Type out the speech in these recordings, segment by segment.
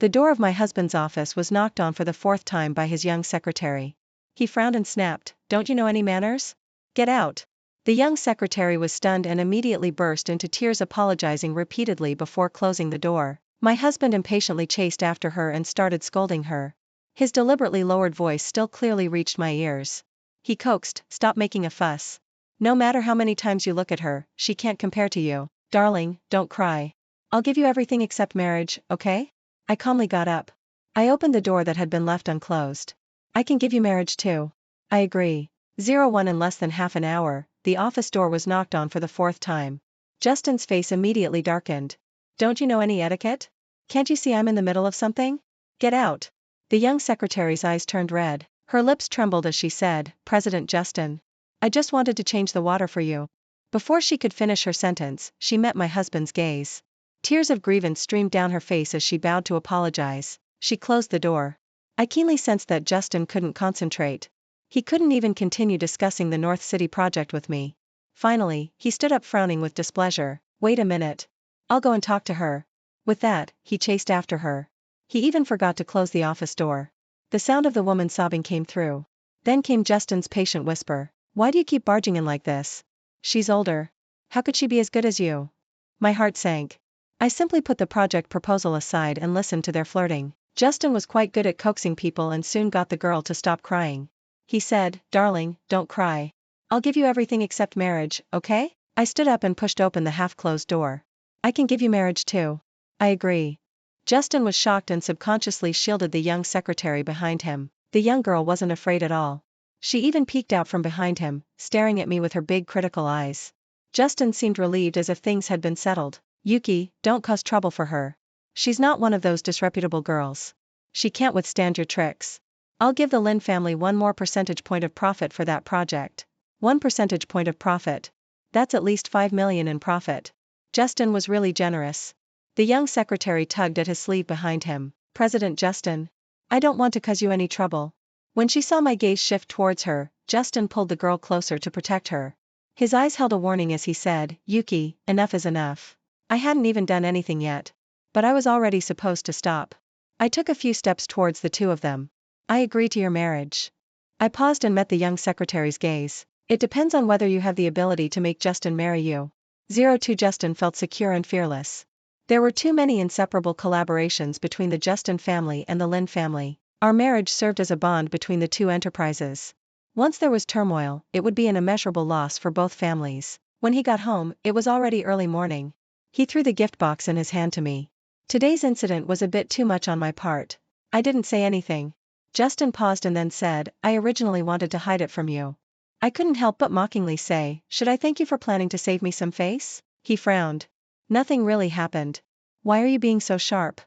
The door of my husband's office was knocked on for the fourth time by his young secretary. He frowned and snapped, "Don't you know any manners? Get out." The young secretary was stunned and immediately burst into tears, apologizing repeatedly before closing the door. My husband impatiently chased after her and started scolding her. His deliberately lowered voice still clearly reached my ears. He coaxed, "Stop making a fuss. No matter how many times you look at her, she can't compare to you. Darling, don't cry. I'll give you everything except marriage, okay?" I calmly got up. I opened the door that had been left unclosed. "I can give you marriage too." "I agree." 01 In less than half an hour, the office door was knocked on for the fourth time. Justin's face immediately darkened. "Don't you know any etiquette? Can't you see I'm in the middle of something? Get out." The young secretary's eyes turned red. Her lips trembled as she said, "President Justin. I just wanted to change the water for you." Before she could finish her sentence, she met my husband's gaze. Tears of grievance streamed down her face as she bowed to apologize. She closed the door. I keenly sensed that Justin couldn't concentrate. He couldn't even continue discussing the North City project with me. Finally, he stood up frowning with displeasure. "Wait a minute. I'll go and talk to her." With that, he chased after her. He even forgot to close the office door. The sound of the woman sobbing came through. Then came Justin's patient whisper, "Why do you keep barging in like this? She's older. How could she be as good as you?" My heart sank. I simply put the project proposal aside and listened to their flirting. Justin was quite good at coaxing people and soon got the girl to stop crying. He said, "Darling, don't cry. I'll give you everything except marriage, okay?" I stood up and pushed open the half-closed door. "I can give you marriage too." "I agree." Justin was shocked and subconsciously shielded the young secretary behind him. The young girl wasn't afraid at all. She even peeked out from behind him, staring at me with her big critical eyes. Justin seemed relieved, as if things had been settled. "Yuki, don't cause trouble for her. She's not one of those disreputable girls. She can't withstand your tricks. I'll give the Lin family one more percentage point of profit for that project." 1 percentage point of profit. That's at least 5 million in profit. Justin was really generous. The young secretary tugged at his sleeve behind him. "President Justin. I don't want to cause you any trouble." When she saw my gaze shift towards her, Justin pulled the girl closer to protect her. His eyes held a warning as he said, "Yuki, enough is enough. I hadn't even done anything yet. But I was already supposed to stop." I took a few steps towards the two of them. "I agree to your marriage." I paused and met the young secretary's gaze. "It depends on whether you have the ability to make Justin marry you." 02 Justin felt secure and fearless. There were too many inseparable collaborations between the Justin family and the Lin family. Our marriage served as a bond between the two enterprises. Once there was turmoil, it would be an immeasurable loss for both families. When he got home, it was already early morning. He threw the gift box in his hand to me. "Today's incident was a bit too much on my part. I didn't say anything." Justin paused and then said, "I originally wanted to hide it from you." I couldn't help but mockingly say, "Should I thank you for planning to save me some face?" He frowned. "Nothing really happened. Why are you being so sharp?"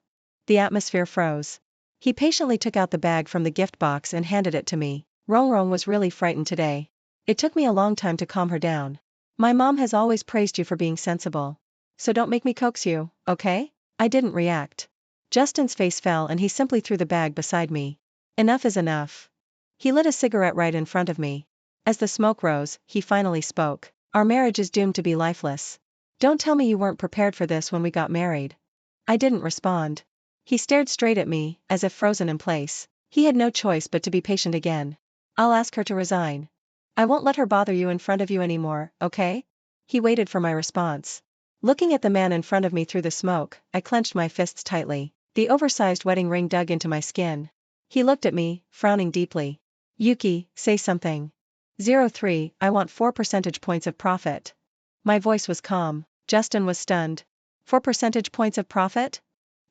The atmosphere froze. He patiently took out the bag from the gift box and handed it to me. "Rongrong was really frightened today. It took me a long time to calm her down. My mom has always praised you for being sensible. So don't make me coax you, okay?" I didn't react. Justin's face fell and he simply threw the bag beside me. "Enough is enough." He lit a cigarette right in front of me. As the smoke rose, he finally spoke. "Our marriage is doomed to be lifeless. Don't tell me you weren't prepared for this when we got married." I didn't respond. He stared straight at me, as if frozen in place. He had no choice but to be patient again. "I'll ask her to resign. I won't let her bother you in front of you anymore, okay?" He waited for my response. Looking at the man in front of me through the smoke, I clenched my fists tightly. The oversized wedding ring dug into my skin. He looked at me, frowning deeply. "Yuki, say something." 03, I want 4 percentage points of profit. My voice was calm. Justin was stunned. 4 percentage points of profit?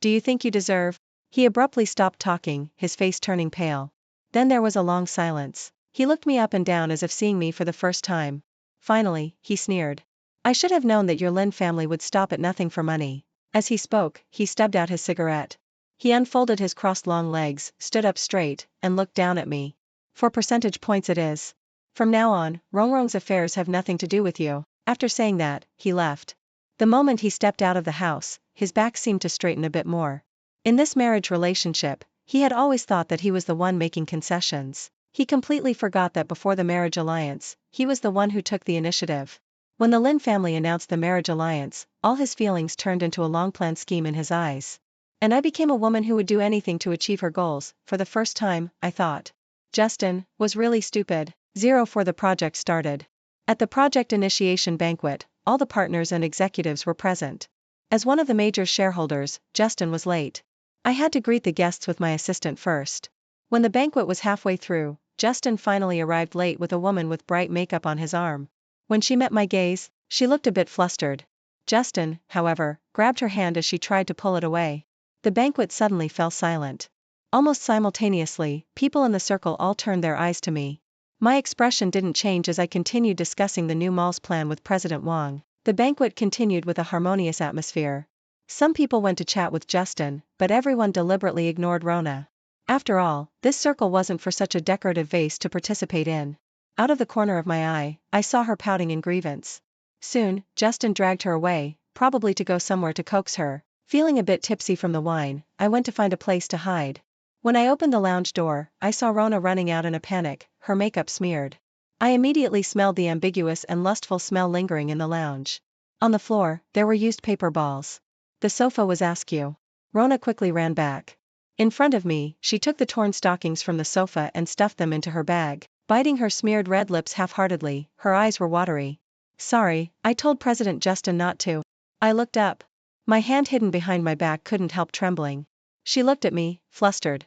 Do you think you deserve? He abruptly stopped talking, his face turning pale. Then there was a long silence. He looked me up and down as if seeing me for the first time. Finally, he sneered. "I should have known that your Lin family would stop at nothing for money." As he spoke, he stubbed out his cigarette. He unfolded his crossed long legs, stood up straight, and looked down at me. 4 percentage points it is. From now on, Rongrong's affairs have nothing to do with you." After saying that, he left. The moment he stepped out of the house, his back seemed to straighten a bit more. In this marriage relationship, he had always thought that he was the one making concessions. He completely forgot that before the marriage alliance, he was the one who took the initiative. When the Lin family announced the marriage alliance, all his feelings turned into a long-planned scheme in his eyes. And I became a woman who would do anything to achieve her goals. For the first time, I thought. Justin was really stupid. 04 The project started. At the project initiation banquet, all the partners and executives were present. As one of the major shareholders, Justin was late. I had to greet the guests with my assistant first. When the banquet was halfway through, Justin finally arrived late with a woman with bright makeup on his arm. When she met my gaze, she looked a bit flustered. Justin, however, grabbed her hand as she tried to pull it away. The banquet suddenly fell silent. Almost simultaneously, people in the circle all turned their eyes to me. My expression didn't change as I continued discussing the new mall's plan with President Wang. The banquet continued with a harmonious atmosphere. Some people went to chat with Justin, but everyone deliberately ignored Rona. After all, this circle wasn't for such a decorative vase to participate in. Out of the corner of my eye, I saw her pouting in grievance. Soon, Justin dragged her away, probably to go somewhere to coax her. Feeling a bit tipsy from the wine, I went to find a place to hide. When I opened the lounge door, I saw Rona running out in a panic, her makeup smeared. I immediately smelled the ambiguous and lustful smell lingering in the lounge. On the floor, there were used paper balls. The sofa was askew. Rona quickly ran back. In front of me, she took the torn stockings from the sofa and stuffed them into her bag, biting her smeared red lips half-heartedly. Her eyes were watery. Sorry, I told President Justin not to. I looked up. My hand hidden behind my back couldn't help trembling. She looked at me, flustered.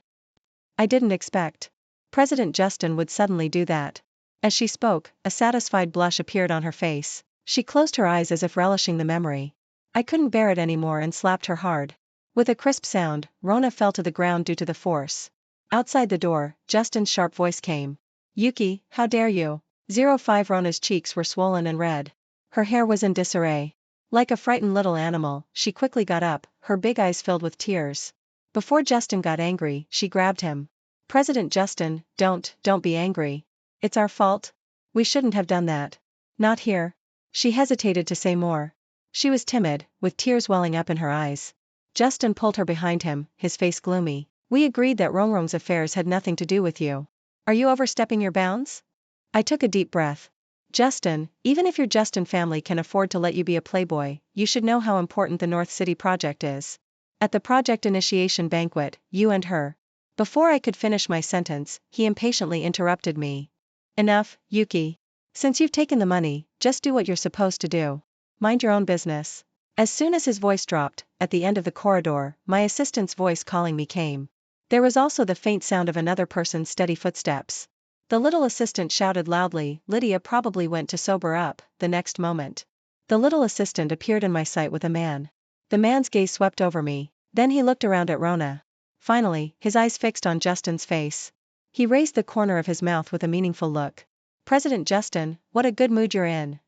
I didn't expect President Justin would suddenly do that. As she spoke, a satisfied blush appeared on her face. She closed her eyes as if relishing the memory. I couldn't bear it anymore and slapped her hard. With a crisp sound, Rona fell to the ground due to the force. Outside the door, Justin's sharp voice came. Yuki, how dare you? 05 Rona's cheeks were swollen and red. Her hair was in disarray. Like a frightened little animal, she quickly got up, her big eyes filled with tears. Before Justin got angry, she grabbed him. President Justin, don't be angry. It's our fault. We shouldn't have done that. Not here. She hesitated to say more. She was timid, with tears welling up in her eyes. Justin pulled her behind him, his face gloomy. We agreed that Rongrong's affairs had nothing to do with you. Are you overstepping your bounds? I took a deep breath. Justin, even if your Justin family can afford to let you be a playboy, you should know how important the North City project is. At the project initiation banquet, you and her. Before I could finish my sentence, he impatiently interrupted me. Enough, Yuki. Since you've taken the money, just do what you're supposed to do. Mind your own business. As soon as his voice dropped, at the end of the corridor, my assistant's voice calling me came. There was also the faint sound of another person's steady footsteps. The little assistant shouted loudly, Lydia probably went to sober up. The next moment, the little assistant appeared in my sight with a man. The man's gaze swept over me, then he looked around at Rona. Finally, his eyes fixed on Justin's face. He raised the corner of his mouth with a meaningful look. President Justin, what a good mood you're in.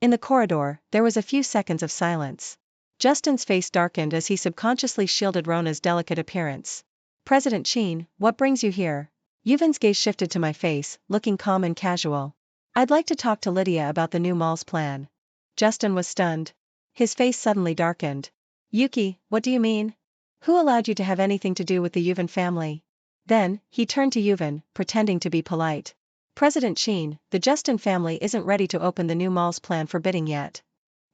In the corridor, there was a few seconds of silence. Justin's face darkened as he subconsciously shielded Rona's delicate appearance. President Sheen, what brings you here? Yuvin's gaze shifted to my face, looking calm and casual. I'd like to talk to Lydia about the new mall's plan. Justin was stunned. His face suddenly darkened. Yuki, what do you mean? Who allowed you to have anything to do with the Yuvin family? Then, he turned to Yuvin, pretending to be polite. President Sheen, the Justin family isn't ready to open the new mall's plan for bidding yet.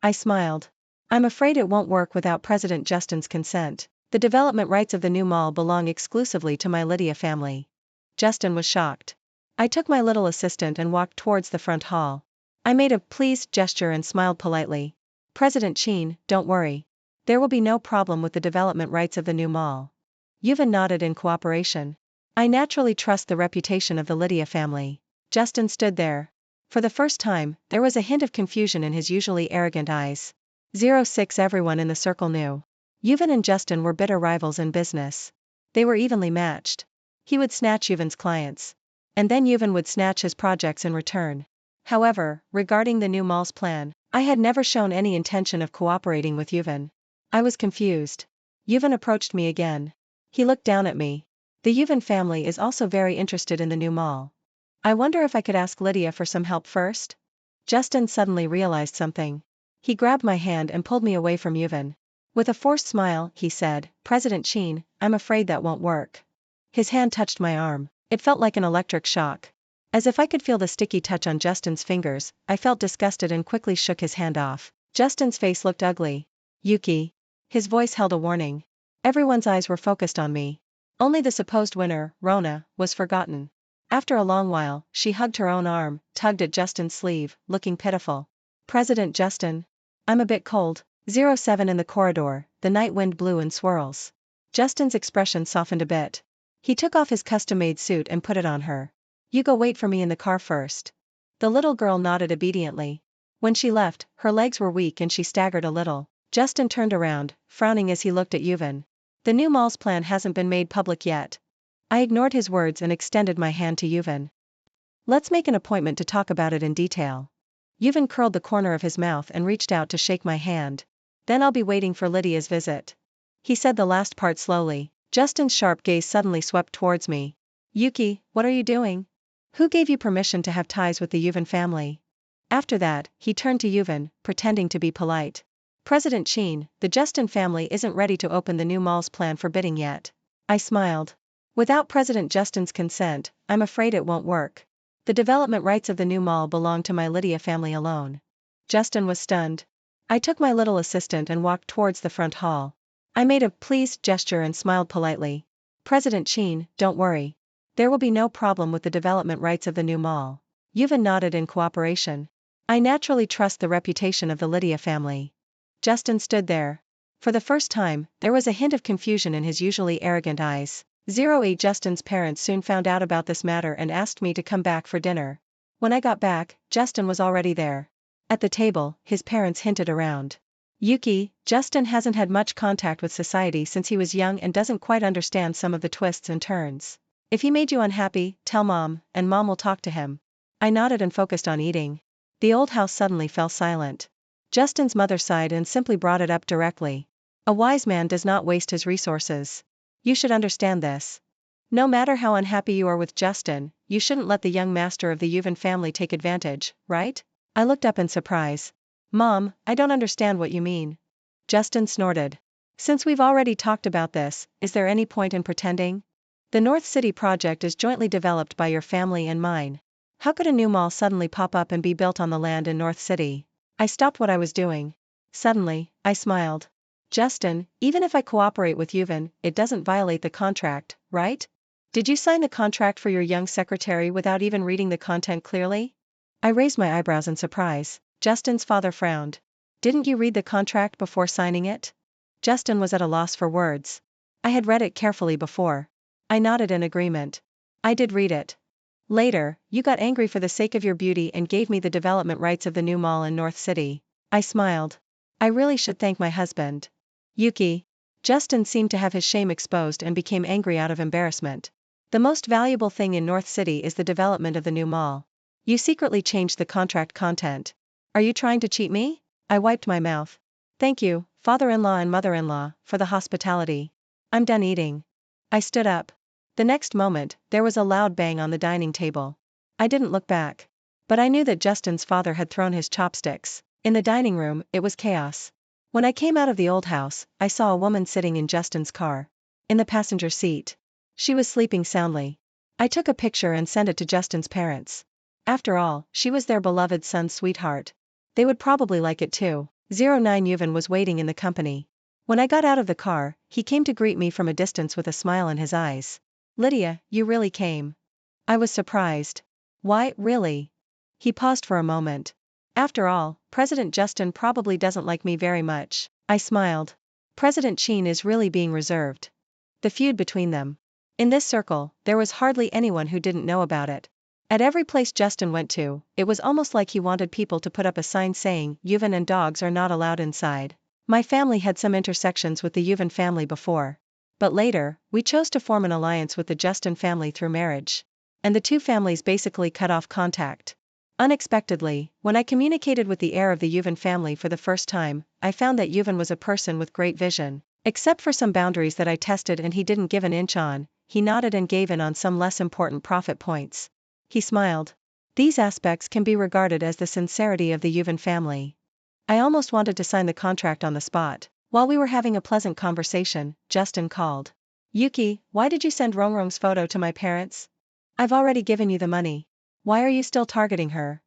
I smiled. I'm afraid it won't work without President Justin's consent. The development rights of the new mall belong exclusively to my Lydia family. Justin was shocked. I took my little assistant and walked towards the front hall. I made a pleased gesture and smiled politely. President Sheen, don't worry. There will be no problem with the development rights of the new mall. Yuvin nodded in cooperation. I naturally trust the reputation of the Lydia family. Justin stood there. For the first time, there was a hint of confusion in his usually arrogant eyes. 06 Everyone in the circle knew. Yuvin and Justin were bitter rivals in business. They were evenly matched. He would snatch Yuvin's clients. And then Yuvin would snatch his projects in return. However, regarding the new mall's plan, I had never shown any intention of cooperating with Yuvin. I was confused. Yuvin approached me again. He looked down at me. The Yuvin family is also very interested in the new mall. I wonder if I could ask Lydia for some help first? Justin suddenly realized something. He grabbed my hand and pulled me away from Yuvin. With a forced smile, he said, President Sheen, I'm afraid that won't work. His hand touched my arm. It felt like an electric shock. As if I could feel the sticky touch on Justin's fingers, I felt disgusted and quickly shook his hand off. Justin's face looked ugly. Yuki. His voice held a warning. Everyone's eyes were focused on me. Only the supposed winner, Rona, was forgotten. After a long while, she hugged her own arm, tugged at Justin's sleeve, looking pitiful. President Justin. I'm a bit cold. 07 in the corridor, the night wind blew in swirls. Justin's expression softened a bit. He took off his custom-made suit and put it on her. You go wait for me in the car first. The little girl nodded obediently. When she left, her legs were weak and she staggered a little. Justin turned around, frowning as he looked at Yuvin. The new mall's plan hasn't been made public yet. I ignored his words and extended my hand to Yuvin. Let's make an appointment to talk about it in detail. Yuvin curled the corner of his mouth and reached out to shake my hand. Then I'll be waiting for Lydia's visit. He said the last part slowly. Justin's sharp gaze suddenly swept towards me. Yuki, what are you doing? Who gave you permission to have ties with the Yuvin family? After that, he turned to Yuvin, pretending to be polite. President Chin, the Justin family isn't ready to open the new mall's plan for bidding yet. I smiled. Without President Justin's consent, I'm afraid it won't work. The development rights of the new mall belong to my Lydia family alone. Justin was stunned. I took my little assistant and walked towards the front hall. I made a pleased gesture and smiled politely. President Chin, don't worry. There will be no problem with the development rights of the new mall. Yuvin nodded in cooperation. I naturally trust the reputation of the Lydia family. Justin stood there. For the first time, there was a hint of confusion in his usually arrogant eyes. 08 Justin's parents soon found out about this matter and asked me to come back for dinner. When I got back, Justin was already there. At the table, his parents hinted around. Yuki, Justin hasn't had much contact with society since he was young and doesn't quite understand some of the twists and turns. If he made you unhappy, tell Mom, and Mom will talk to him. I nodded and focused on eating. The old house suddenly fell silent. Justin's mother sighed and simply brought it up directly. A wise man does not waste his resources. You should understand this. No matter how unhappy you are with Justin, you shouldn't let the young master of the Yuvin family take advantage, right? I looked up in surprise. Mom, I don't understand what you mean. Justin snorted. Since we've already talked about this, is there any point in pretending? The North City project is jointly developed by your family and mine. How could a new mall suddenly pop up and be built on the land in North City? I stopped what I was doing. Suddenly, I smiled. Justin, even if I cooperate with Yuvin, it doesn't violate the contract, right? Did you sign the contract for your young secretary without even reading the content clearly? I raised my eyebrows in surprise. Justin's father frowned. Didn't you read the contract before signing it? Justin was at a loss for words. I had read it carefully before. I nodded in agreement. I did read it. Later, you got angry for the sake of your beauty and gave me the development rights of the new mall in North City. I smiled. I really should thank my husband. Yuki. Justin seemed to have his shame exposed and became angry out of embarrassment. The most valuable thing in North City is the development of the new mall. You secretly changed the contract content. Are you trying to cheat me? I wiped my mouth. Thank you, father-in-law and mother-in-law, for the hospitality. I'm done eating. I stood up. The next moment, there was a loud bang on the dining table. I didn't look back. But I knew that Justin's father had thrown his chopsticks. In the dining room, it was chaos. When I came out of the old house, I saw a woman sitting in Justin's car. In the passenger seat. She was sleeping soundly. I took a picture and sent it to Justin's parents. After all, she was their beloved son's sweetheart. They would probably like it too. 09 Yuvin was waiting in the company. When I got out of the car, he came to greet me from a distance with a smile in his eyes. Lydia, you really came. I was surprised. Why, really? He paused for a moment. After all, President Justin probably doesn't like me very much. I smiled. President Chin is really being reserved. The feud between them. In this circle, there was hardly anyone who didn't know about it. At every place Justin went to, it was almost like he wanted people to put up a sign saying, Yuvin and dogs are not allowed inside. My family had some intersections with the Yuvin family before. But later, we chose to form an alliance with the Justin family through marriage. And the two families basically cut off contact. Unexpectedly, when I communicated with the heir of the Yuvin family for the first time, I found that Yuvin was a person with great vision. Except for some boundaries that I tested and he didn't give an inch on, he nodded and gave in on some less important profit points. He smiled. These aspects can be regarded as the sincerity of the Yuvin family. I almost wanted to sign the contract on the spot. While we were having a pleasant conversation, Justin called. Yuki, why did you send Rongrong's photo to my parents? I've already given you the money. Why are you still targeting her?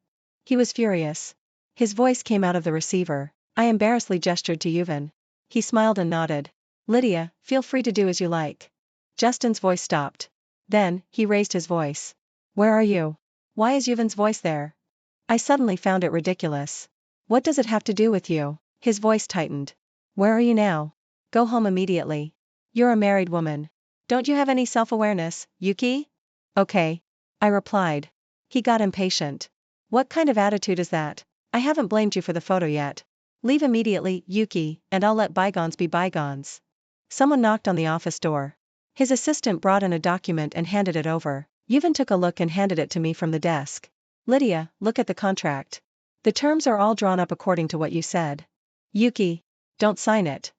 He was furious. His voice came out of the receiver. I embarrassedly gestured to Yuvin. He smiled and nodded. Lydia, feel free to do as you like. Justin's voice stopped. Then, he raised his voice. Where are you? Why is Yuvan's voice there? I suddenly found it ridiculous. What does it have to do with you? His voice tightened. Where are you now? Go home immediately. You're a married woman. Don't you have any self-awareness, Yuki? Okay. I replied. He got impatient. What kind of attitude is that? I haven't blamed you for the photo yet. Leave immediately, Yuki, and I'll let bygones be bygones. Someone knocked on the office door. His assistant brought in a document and handed it over. Yuvan took a look and handed it to me from the desk. Lydia, look at the contract. The terms are all drawn up according to what you said. Yuki. Don't sign it.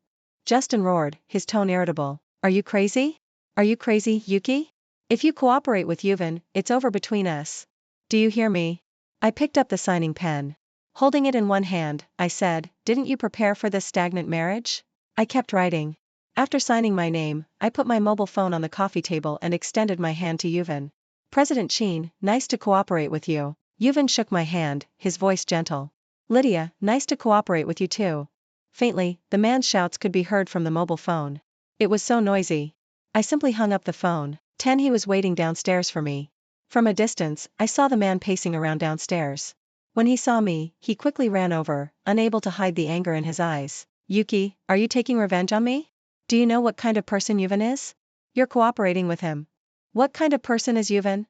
Justin roared, his tone irritable. Are you crazy? Are you crazy, Yuki? If you cooperate with Yuvan, it's over between us. Do you hear me? I picked up the signing pen. Holding it in one hand, I said, didn't you prepare for this stagnant marriage? I kept writing. After signing my name, I put my mobile phone on the coffee table and extended my hand to Yuvan. President Sheen, nice to cooperate with you. Yuvan shook my hand, his voice gentle. Lydia, nice to cooperate with you too. Faintly, the man's shouts could be heard from the mobile phone. It was so noisy. I simply hung up the phone. He was waiting downstairs for me. From a distance, I saw the man pacing around downstairs. When he saw me, he quickly ran over, unable to hide the anger in his eyes. Yuki, are you taking revenge on me? Do you know what kind of person Yuvan is? You're cooperating with him. What kind of person is Yuvan?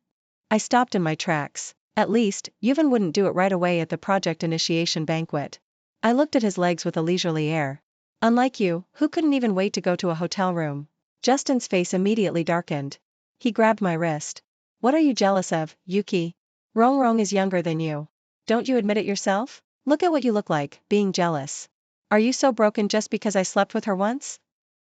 I stopped in my tracks. At least, Yuvan wouldn't do it right away at the project initiation banquet. I looked at his legs with a leisurely air. Unlike you, who couldn't even wait to go to a hotel room. Justin's face immediately darkened. He grabbed my wrist. What are you jealous of, Yuki? Rong is younger than you. Don't you admit it yourself? Look at what you look like, being jealous. Are you so broken just because I slept with her once?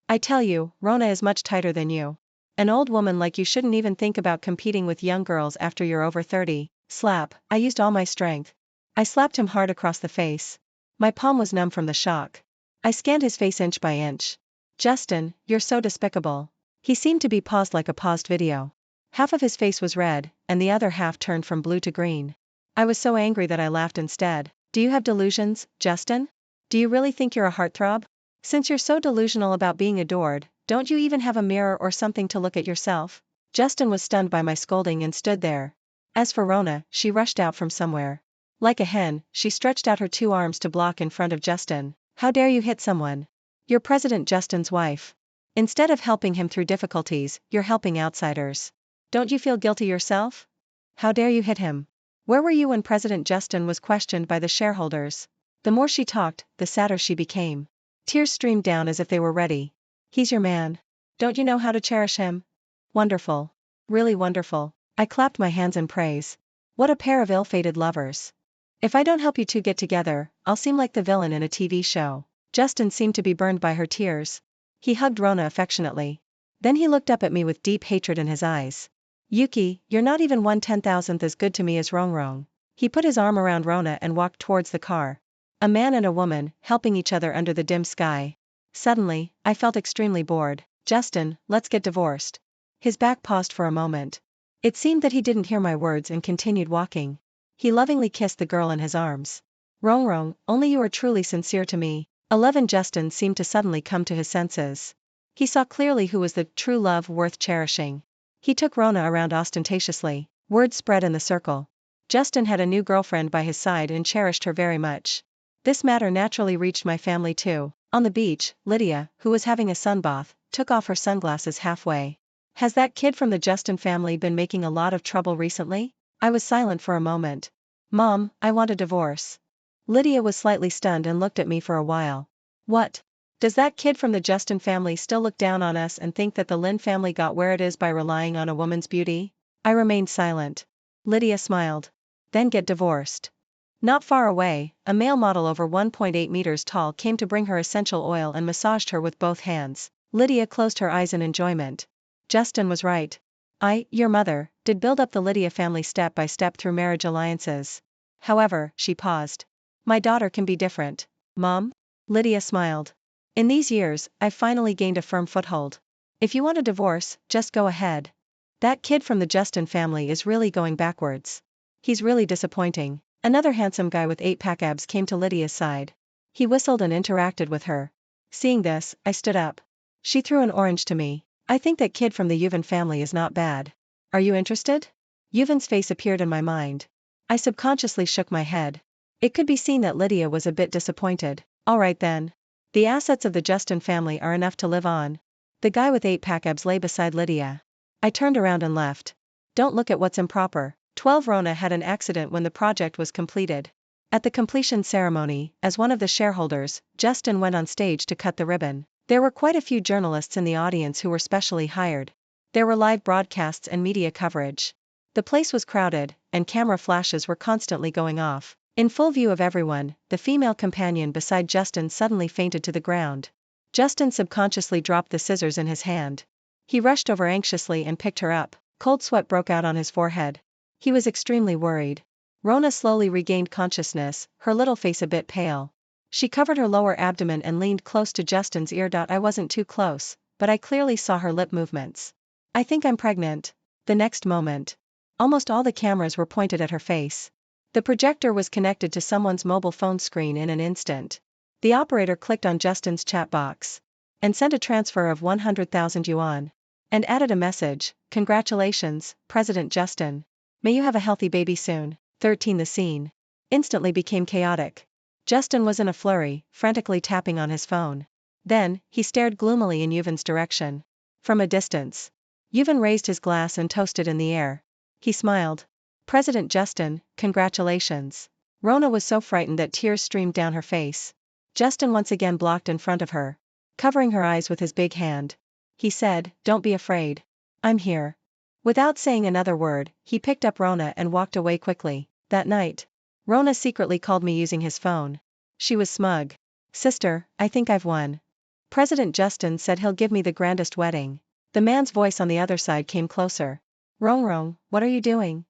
I tell you, Rona is much tighter than you. An old woman like you shouldn't even think about competing with young girls after you're over 30. Slap, I used all my strength. I slapped him hard across the face. My palm was numb from the shock. I scanned his face inch by inch. Justin, you're so despicable. He seemed to be paused like a paused video. Half of his face was red, and the other half turned from blue to green. I was so angry that I laughed instead. Do you have delusions, Justin? Do you really think you're a heartthrob? Since you're so delusional about being adored, don't you even have a mirror or something to look at yourself? Justin was stunned by my scolding and stood there. As for Rona, she rushed out from somewhere. Like a hen, she stretched out her 2 arms to block in front of Justin. How dare you hit someone? You're President Justin's wife. Instead of helping him through difficulties, you're helping outsiders. Don't you feel guilty yourself? How dare you hit him? Where were you when President Justin was questioned by the shareholders? The more she talked, the sadder she became. Tears streamed down as if they were ready. He's your man. Don't you know how to cherish him? Wonderful. Really wonderful. I clapped my hands in praise. What a pair of ill-fated lovers. If I don't help you two get together, I'll seem like the villain in a TV show. Justin seemed to be burned by her tears. He hugged Rona affectionately. Then he looked up at me with deep hatred in his eyes. Yuki, you're not even 1/10,000th as good to me as Rong. He put his arm around Rona and walked towards the car. A man and a woman, helping each other under the dim sky. Suddenly, I felt extremely bored. Justin, let's get divorced. His back paused for a moment. It seemed that he didn't hear my words and continued walking. He lovingly kissed the girl in his arms. Rong, only you are truly sincere to me. 11 Justin seemed to suddenly come to his senses. He saw clearly who was the true love worth cherishing. He took Rona around ostentatiously. Word spread in the circle. Justin had a new girlfriend by his side and cherished her very much. This matter naturally reached my family too. On the beach, Lydia, who was having a sunbath, took off her sunglasses halfway. Has that kid from the Justin family been making a lot of trouble recently? I was silent for a moment. Mom, I want a divorce. Lydia was slightly stunned and looked at me for a while. What? Does that kid from the Justin family still look down on us and think that the Lin family got where it is by relying on a woman's beauty? I remained silent. Lydia smiled. Then get divorced. Not far away, a male model over 1.8 meters tall came to bring her essential oil and massaged her with both hands. Lydia closed her eyes in enjoyment. Justin was right. Your mother, did build up the Lydia family step by step through marriage alliances. However, she paused. My daughter can be different. Mom? Lydia smiled. In these years, I've finally gained a firm foothold. If you want a divorce, just go ahead. That kid from the Justin family is really going backwards. He's really disappointing. Another handsome guy with 8-pack abs came to Lydia's side. He whistled and interacted with her. Seeing this, I stood up. She threw an orange to me. I think that kid from the Yuvan family is not bad. Are you interested? Yuvan's face appeared in my mind. I subconsciously shook my head. It could be seen that Lydia was a bit disappointed. All right then. The assets of the Justin family are enough to live on. The guy with 8-pack abs lay beside Lydia. I turned around and left. Don't look at what's improper. 12 Rona had an accident when the project was completed. At the completion ceremony, as one of the shareholders, Justin went on stage to cut the ribbon. There were quite a few journalists in the audience who were specially hired. There were live broadcasts and media coverage. The place was crowded, and camera flashes were constantly going off. In full view of everyone, the female companion beside Justin suddenly fainted to the ground. Justin subconsciously dropped the scissors in his hand. He rushed over anxiously and picked her up. Cold sweat broke out on his forehead. He was extremely worried. Rona slowly regained consciousness, her little face a bit pale. She covered her lower abdomen and leaned close to Justin's ear. I wasn't too close, but I clearly saw her lip movements. I think I'm pregnant. The next moment, almost all the cameras were pointed at her face. The projector was connected to someone's mobile phone screen in an instant. The operator clicked on Justin's chat box and sent a transfer of 100,000 yuan. And added a message, "Congratulations, President Justin. May you have a healthy baby soon." 13 The scene instantly became chaotic. Justin was in a flurry, frantically tapping on his phone. Then, he stared gloomily in Yuvan's direction. From a distance, Yuvan raised his glass and toasted in the air. He smiled. "President Justin, congratulations." Rona was so frightened that tears streamed down her face. Justin once again blocked in front of her, covering her eyes with his big hand. He said, "Don't be afraid. I'm here." Without saying another word, he picked up Rona and walked away quickly. That night, Rona secretly called me using his phone. She was smug. "Sister, I think I've won. President Justin said he'll give me the grandest wedding." The man's voice on the other side came closer. "Rong, what are you doing?"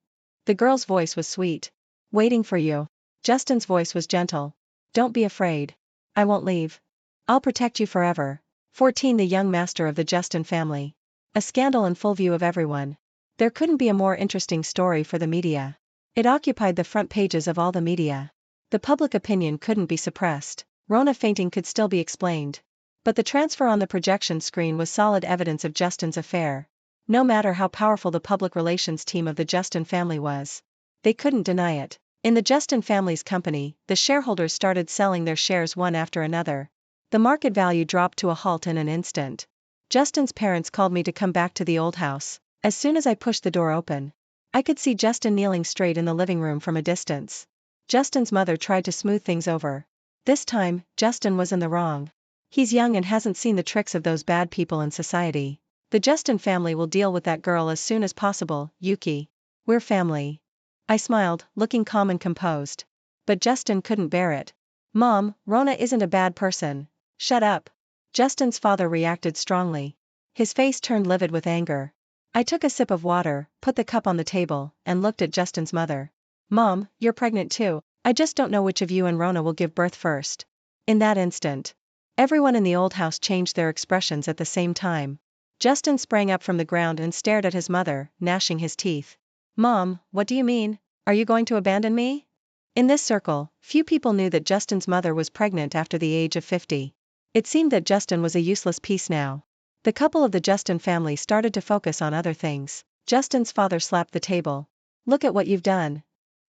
The girl's voice was sweet. "Waiting for you." Justin's voice was gentle. "Don't be afraid. I won't leave. I'll protect you forever." 14 The young master of the Justin family. A scandal in full view of everyone. There couldn't be a more interesting story for the media. It occupied the front pages of all the media. The public opinion couldn't be suppressed. Rona fainting could still be explained. But the transfer on the projection screen was solid evidence of Justin's affair. No matter how powerful the public relations team of the Justin family was, they couldn't deny it. In the Justin family's company, the shareholders started selling their shares one after another. The market value dropped to a halt in an instant. Justin's parents called me to come back to the old house. As soon as I pushed the door open, I could see Justin kneeling straight in the living room from a distance. Justin's mother tried to smooth things over. This time, Justin was in the wrong. He's young and hasn't seen the tricks of those bad people in society. The Justin family will deal with that girl as soon as possible, Yuki. We're family. I smiled, looking calm and composed. But Justin couldn't bear it. "Mom, Rona isn't a bad person." "Shut up." Justin's father reacted strongly. His face turned livid with anger. I took a sip of water, put the cup on the table, and looked at Justin's mother. "Mom, you're pregnant too. I just don't know which of you and Rona will give birth first." In that instant, everyone in the old house changed their expressions at the same time. Justin sprang up from the ground and stared at his mother, gnashing his teeth. "Mom, what do you mean? Are you going to abandon me?" In this circle, few people knew that Justin's mother was pregnant after the age of 50. It seemed that Justin was a useless piece now. The couple of the Justin family started to focus on other things. Justin's father slapped the table. "Look at what you've done.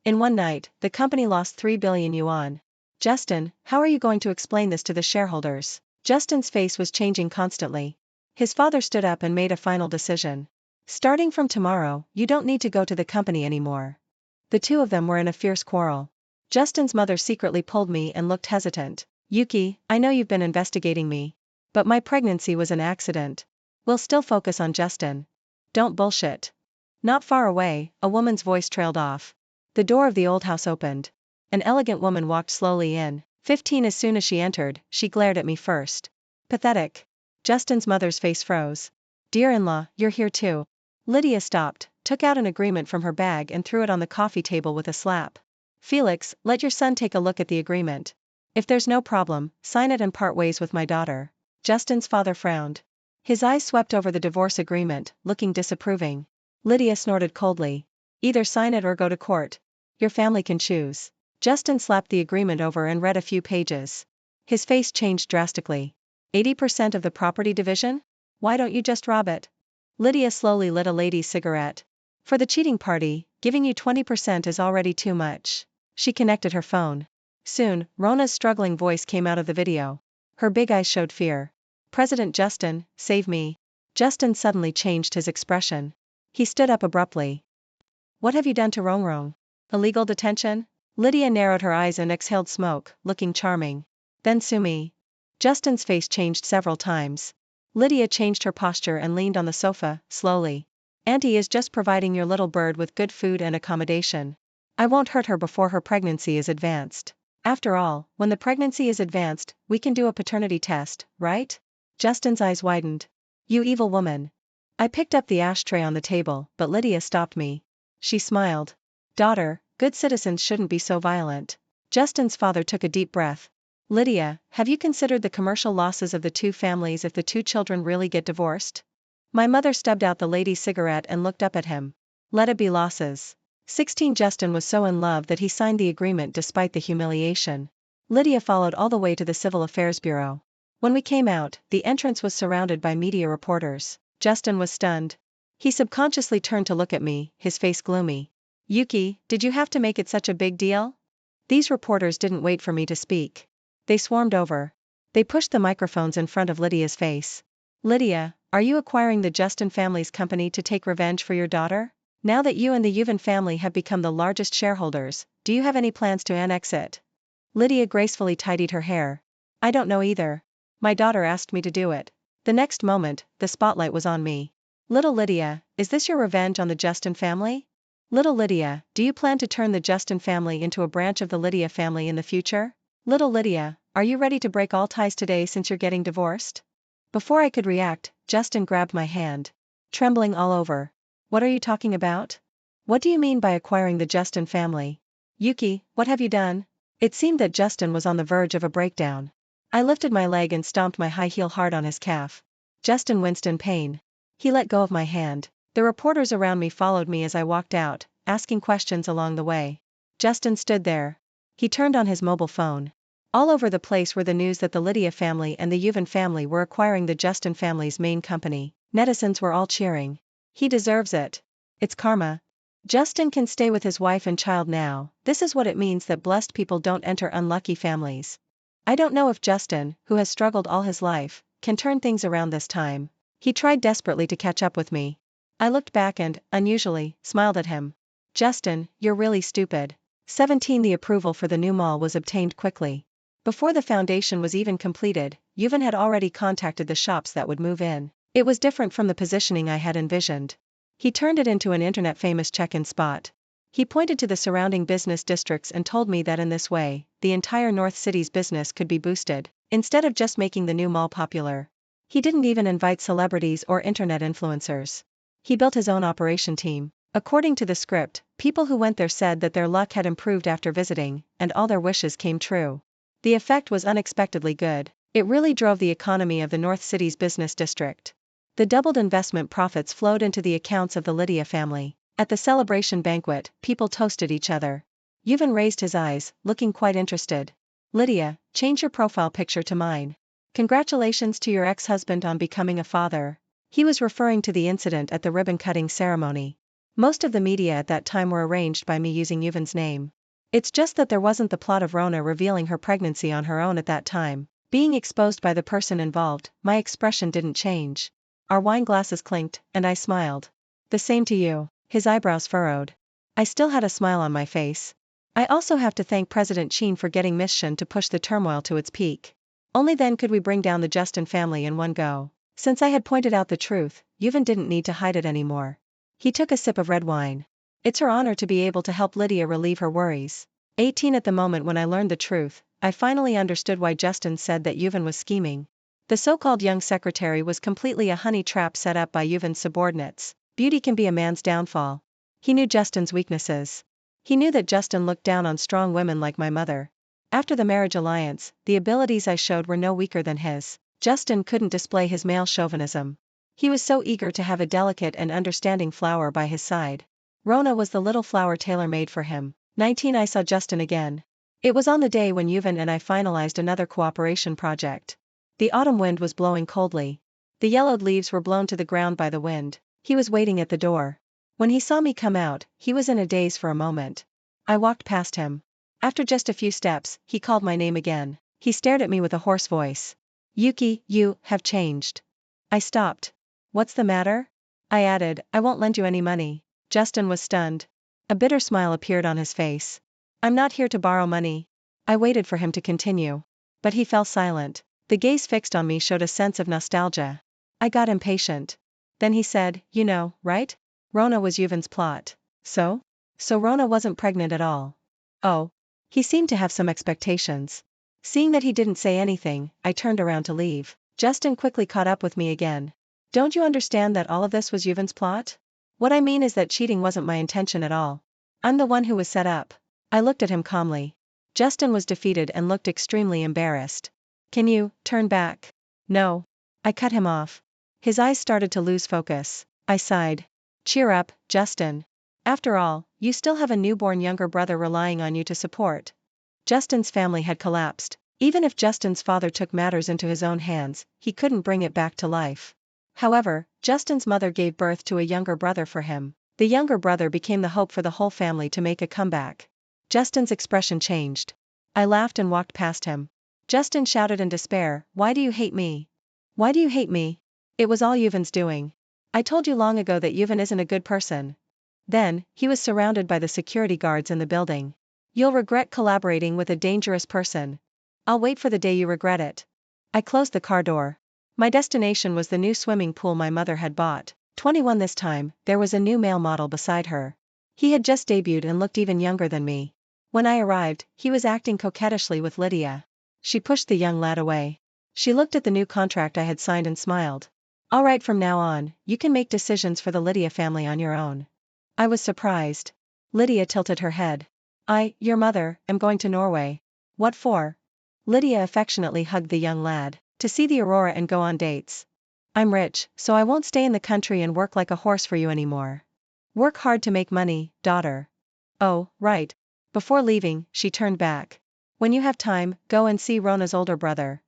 In one night, the company lost 3 billion yuan. Justin, how are you going to explain this to the shareholders?" Justin's face was changing constantly. His father stood up and made a final decision. "Starting from tomorrow, you don't need to go to the company anymore." The two of them were in a fierce quarrel. Justin's mother secretly pulled me and looked hesitant. "Yuki, I know you've been investigating me. But my pregnancy was an accident. We'll still focus on Justin. Don't bullshit." Not far away, a woman's voice trailed off. The door of the old house opened. An elegant woman walked slowly in. 15 As soon as she entered, she glared at me first. Pathetic. Justin's mother's face froze. "Dear-in-law, you're here too." Lydia stopped, took out an agreement from her bag and threw it on the coffee table with a slap. "Felix, let your son take a look at the agreement. If there's no problem, sign it and part ways with my daughter." Justin's father frowned. His eyes swept over the divorce agreement, looking disapproving. Lydia snorted coldly. "Either sign it or go to court. Your family can choose." Justin slapped the agreement over and read a few pages. His face changed drastically. 80% of the property division? Why don't you just rob it? Lydia slowly lit a lady's cigarette. For the cheating party, giving you 20% is already too much. She connected her phone. Soon, Rona's struggling voice came out of the video. Her big eyes showed fear. President Justin, save me. Justin suddenly changed his expression. He stood up abruptly. What have you done to Rong? Illegal detention? Lydia narrowed her eyes and exhaled smoke, looking charming. Then sue me. Justin's face changed several times. Lydia changed her posture and leaned on the sofa, slowly. Auntie is just providing your little bird with good food and accommodation. I won't hurt her before her pregnancy is advanced. After all, when the pregnancy is advanced, we can do a paternity test, right? Justin's eyes widened. You evil woman. I picked up the ashtray on the table, but Lydia stopped me. She smiled. Daughter, good citizens shouldn't be so violent. Justin's father took a deep breath. Lydia, have you considered the commercial losses of the two families if the two children really get divorced? My mother stubbed out the lady's cigarette and looked up at him. Let it be losses. 16 Justin was so in love that he signed the agreement despite the humiliation. Lydia followed all the way to the Civil Affairs Bureau. When we came out, the entrance was surrounded by media reporters. Justin was stunned. He subconsciously turned to look at me, his face gloomy. Yuki, did you have to make it such a big deal? These reporters didn't wait for me to speak. They swarmed over. They pushed the microphones in front of Lydia's face. Lydia, are you acquiring the Justin family's company to take revenge for your daughter? Now that you and the Yuvin family have become the largest shareholders, do you have any plans to annex it? Lydia gracefully tidied her hair. I don't know either. My daughter asked me to do it. The next moment, the spotlight was on me. Little Lydia, is this your revenge on the Justin family? Little Lydia, do you plan to turn the Justin family into a branch of the Lydia family in the future? Little Lydia, are you ready to break all ties today since you're getting divorced? Before I could react, Justin grabbed my hand. Trembling all over. What are you talking about? What do you mean by acquiring the Justin family? Yuki, what have you done? It seemed that Justin was on the verge of a breakdown. I lifted my leg and stomped my high heel hard on his calf. Justin winced in pain. He let go of my hand. The reporters around me followed me as I walked out, asking questions along the way. Justin stood there. He turned on his mobile phone. All over the place were the news that the Lydia family and the Yuvin family were acquiring the Justin family's main company. Netizens were all cheering. He deserves it. It's karma. Justin can stay with his wife and child now. This is what it means that blessed people don't enter unlucky families. I don't know if Justin, who has struggled all his life, can turn things around this time. He tried desperately to catch up with me. I looked back and, unusually, smiled at him. Justin, you're really stupid. 17 The approval for the new mall was obtained quickly. Before the foundation was even completed, Yuvin had already contacted the shops that would move in. It was different from the positioning I had envisioned. He turned it into an internet-famous check-in spot. He pointed to the surrounding business districts and told me that in this way, the entire North City's business could be boosted, instead of just making the new mall popular. He didn't even invite celebrities or internet influencers. He built his own operation team. According to the script, people who went there said that their luck had improved after visiting, and all their wishes came true. The effect was unexpectedly good. It really drove the economy of the North City's business district. The doubled investment profits flowed into the accounts of the Lydia family. At the celebration banquet, people toasted each other. Yuvin raised his eyes, looking quite interested. Lydia, change your profile picture to mine. Congratulations to your ex-husband on becoming a father. He was referring to the incident at the ribbon-cutting ceremony. Most of the media at that time were arranged by me using Yuvin's name. It's just that there wasn't the plot of Rona revealing her pregnancy on her own at that time. Being exposed by the person involved, my expression didn't change. Our wine glasses clinked, and I smiled. The same to you. His eyebrows furrowed. I still had a smile on my face. I also have to thank President Qin for getting mission to push the turmoil to its peak. Only then could we bring down the Justin family in one go. Since I had pointed out the truth, Yuvin didn't need to hide it anymore. He took a sip of red wine. It's her honor to be able to help Lydia relieve her worries. 18 At the moment when I learned the truth, I finally understood why Justin said that Yuvin was scheming. The so-called young secretary was completely a honey trap set up by Yuvin's subordinates. Beauty can be a man's downfall. He knew Justin's weaknesses. He knew that Justin looked down on strong women like my mother. After the marriage alliance, the abilities I showed were no weaker than his. Justin couldn't display his male chauvinism. He was so eager to have a delicate and understanding flower by his side. Rona was the little flower tailor-made for him. 19 I saw Justin again. It was on the day when Yuvin and I finalized another cooperation project. The autumn wind was blowing coldly. The yellowed leaves were blown to the ground by the wind. He was waiting at the door. When he saw me come out, he was in a daze for a moment. I walked past him. After just a few steps, he called my name again. He stared at me with a hoarse voice. Yuki, you have changed. I stopped. What's the matter? I added, I won't lend you any money. Justin was stunned. A bitter smile appeared on his face. I'm not here to borrow money. I waited for him to continue. But he fell silent. The gaze fixed on me showed a sense of nostalgia. I got impatient. Then he said, you know, right? Rona was Yuvan's plot. So? So Rona wasn't pregnant at all. Oh. He seemed to have some expectations. Seeing that he didn't say anything, I turned around to leave. Justin quickly caught up with me again. Don't you understand that all of this was Yuvan's plot? What I mean is that cheating wasn't my intention at all. I'm the one who was set up. I looked at him calmly. Justin was defeated and looked extremely embarrassed. Can you turn back? No. I cut him off. His eyes started to lose focus. I sighed. Cheer up, Justin. After all, you still have a newborn younger brother relying on you to support. Justin's family had collapsed. Even if Justin's father took matters into his own hands, he couldn't bring it back to life. However, Justin's mother gave birth to a younger brother for him. The younger brother became the hope for the whole family to make a comeback. Justin's expression changed. I laughed and walked past him. Justin shouted in despair, why do you hate me? Why do you hate me? It was all Yuvan's doing. I told you long ago that Yuvan isn't a good person. Then, he was surrounded by the security guards in the building. You'll regret collaborating with a dangerous person. I'll wait for the day you regret it. I closed the car door. My destination was the new swimming pool my mother had bought. 21 this time, there was a new male model beside her. He had just debuted and looked even younger than me. When I arrived, he was acting coquettishly with Lydia. She pushed the young lad away. She looked at the new contract I had signed and smiled. All right, from now on, you can make decisions for the Lydia family on your own. I was surprised. Lydia tilted her head. Your mother, am going to Norway. What for? Lydia affectionately hugged the young lad. To see the aurora and go on dates. I'm rich, so I won't stay in the country and work like a horse for you anymore. Work hard to make money, daughter. Oh, right. Before leaving, she turned back. When you have time, go and see Rona's older brother.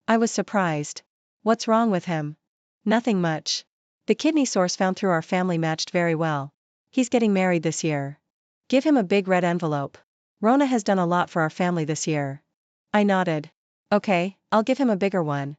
I was surprised. What's wrong with him? Nothing much. The kidney source found through our family matched very well. He's getting married this year. Give him a big red envelope. Rona has done a lot for our family this year. I nodded. Okay, I'll give him a bigger one.